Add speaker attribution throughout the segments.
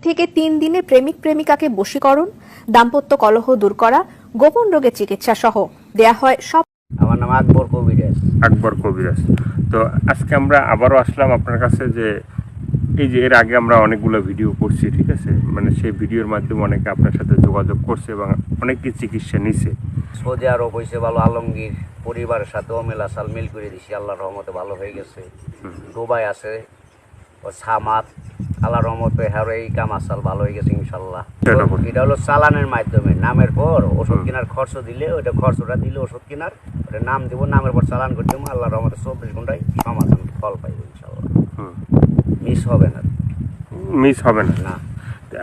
Speaker 1: থেকে 3 দিনে প্রেমিক প্রেমিকাকে বশীকরণ, দাম্পত্য কলহ দূর করা, গোপন রোগের চিকিৎসা সহ দেয়া হয় সব।
Speaker 2: আমার নাম আকবর কবিরাজ।
Speaker 3: আকবর কবিরাজ। তো আজকে আমরা আবারও আসলাম আপনার কাছে যে এই যে এর আগে আমরা অনেকগুলো ভিডিও করছি, ঠিক আছে, মানে সেই ভিডিওর মাধ্যমে অনেকে আপনার সাথে যোগাযোগ করছে এবং অনেকে চিকিৎসা নিছে।
Speaker 2: সৌদি আরব হয়েছে ভালো, আলমগীর পরিবারের সাথেও মেলাসাল মিল করে দিছি, আল্লাহর রহমতে ভালো হয়ে গেছে। দুবাই আছে ও সামাত, আল্লাহর রহমতে হ্যারো এই কাম আসাল ভালো হয়ে গেছে ইনশাল্লাহ। এটা হলো চালানের মাধ্যমে, নামের পর ওষুধ কেনার খরচ দিলে ওইটা খরচটা দিলে ওষুধ কেনার ওটা নাম দিব, নামের পর চালান করতে দেবো, আল্লাহর রহমতে 24 ঘন্টায় সমাধান ফল পাইব ইনশাল্লাহ। মিস হবে না,
Speaker 3: মিস হবে না।
Speaker 2: না।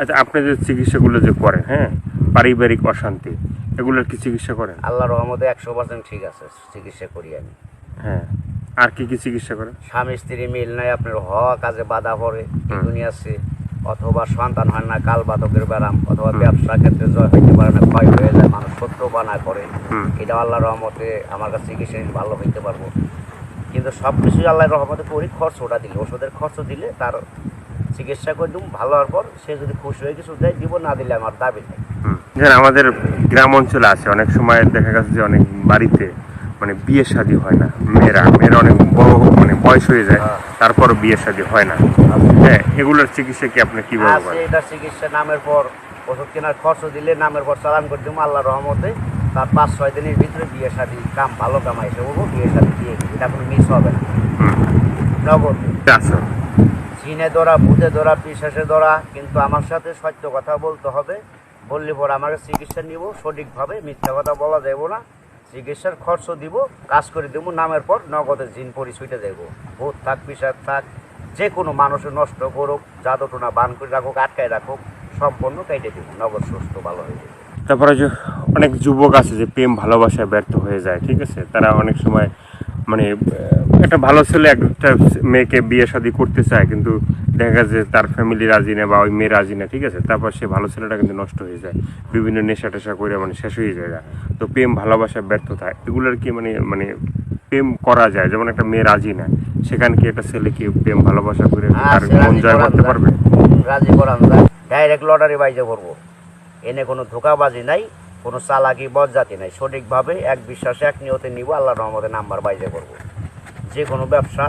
Speaker 3: আচ্ছা, আপনি যে চিকিৎসাগুলো যে করেন, হ্যাঁ, পারিবারিক অশান্তি এগুলোর কি চিকিৎসা করেন?
Speaker 2: আল্লাহর রহমতে 100% ঠিক আছে, চিকিৎসা করি আমি।
Speaker 3: হ্যাঁ, আর কি কি চিকিৎসা করেন?
Speaker 2: স্বামী স্ত্রী মিল নাই, আপনার হওয়া কাজে বাধা পড়ে দুনিয়াছে, অথবা সন্তান হয় না, কাল বাতকের ব্যারাম, অথবা ব্যবসা ক্ষেত্রে জয় হইতে পারে না, ক্ষয় হয়ে যায়, মানুষ সত্য বানা করে, এটা আল্লাহর রহমতে আমার কাছে চিকিৎসা নিয়ে ভালো হইতে পারবো। কিন্তু সব কিছুই আল্লাহর রহমতে করি, খরচটা দিলে, ওষুধের খরচ দিলে তার চিকিৎসা করে দিব, ভালো হওয়ার পর সে যদি খুশি হয়ে কিছু দেয় দিব, না দিলে আমার দাবি নেই।
Speaker 3: আমাদের গ্রাম অঞ্চলে আছে অনেক সময় দেখা গেছে যে অনেক বাড়িতে মানে বিয়ে শাদী হয় না, মেয়েরা অনেক বড় মানে বয়স হয়ে যায়, তারপর বিয়ে শাদী হয় না। হ্যাঁ, এগুলোর চিকিৎসা কি আপনি কিভাবে করেন?
Speaker 2: এটা চিকিৎসা নামের পর ওষুধ কেনার খরচ দিলে, নামের পর চালান করে দেবো, আল্লাহর রহমতে তার 5-6 দিনের ভিতরে বিয়ে শাদী কাম ভালো কামাই এসে বলবো, বিয়ে শাদী দিয়ে দিই, এটা কোনো মিস হবে না। নগদ চিনে ধরা, বুঝে ধরা, বিশ্বাসে ধরা, কিন্তু আমার সাথে সত্য কথা বলতে হবে। বললে পর আমাকে চিকিৎসা নিব সঠিকভাবে, মিথ্যা কথা বলা যাব না, চিকিৎসার খরচ দিব, কাজ করে দেবো, নামের পর নগদের জিন পরিচয়টা দেবো। ভূত থাক, পিসাব থাক, যে কোনো মানুষের নষ্ট করুক, জাদুটোনা বান করে রাখুক, আটকায় রাখুক, সম্পূর্ণ কেটে দেবো, নগদ সুস্থ ভালো হয়ে যাবে।
Speaker 3: তারপরে যে অনেক যুবক আছে যে প্রেম ভালোবাসায় ব্যর্থ হয়ে যায়, ঠিক আছে, তারা অনেক সময় মানে একটা ভালো ছেলে একটা মেয়েকে বিয়ে শাদী করতে চায়, কিন্তু দেখা যায় যে তার ফ্যামিলি রাজি না বা ওই মেয়ে রাজি না, ঠিক আছে, তারপর সে ভালো ছেলেটা কিন্তু নষ্ট হয়ে যায়, বিভিন্ন নেশা টেশা করে মানে শেষ হয়ে যায়। তো প্রেম ভালোবাসায় ব্যর্থতা এগুলোর কি মানে মানে প্রেম করা যায়, যেমন একটা মেয়ে রাজি না, সেখানে কি একটা ছেলে কি প্রেম ভালোবাসা করে তার মন জয় করতে পারবে?
Speaker 2: রাজি করান যায়, ডাইরেক্ট লটারি বাইজে করবো, এনে কোনো ধোকাবাজি নাই, কোনো চালাকি বজ্জাতি নাই, সঠিকভাবে এক বিশ্বাসে এক নিয়তে নিব, আল্লাহর রহমতে নাম্বার বাইজে করবো। যে কোনো ব্যবসা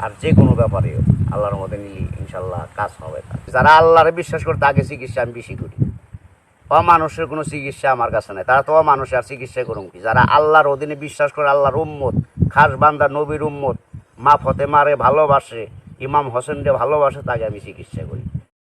Speaker 2: আর যে কোনো ব্যাপারে আল্লাহর মধ্যে নিলি ইনশাল্লাহ কাজ হবে। যারা আল্লাহরে বিশ্বাস করে তাকে চিকিৎসা আমি বেশি করি, অমানুষের কোনো চিকিৎসা আমার কাছে নেই, তারা তো অমানুষ আর চিকিৎসা করুন কি। যারা আল্লাহর অধীনে বিশ্বাস করে, আল্লাহর উম্মত, খাস বান্দা নবীর উম্মত, মা ফতেমারে ভালোবাসে, ইমাম হোসেনকে ভালোবাসে, তাকে আমি চিকিৎসা করি।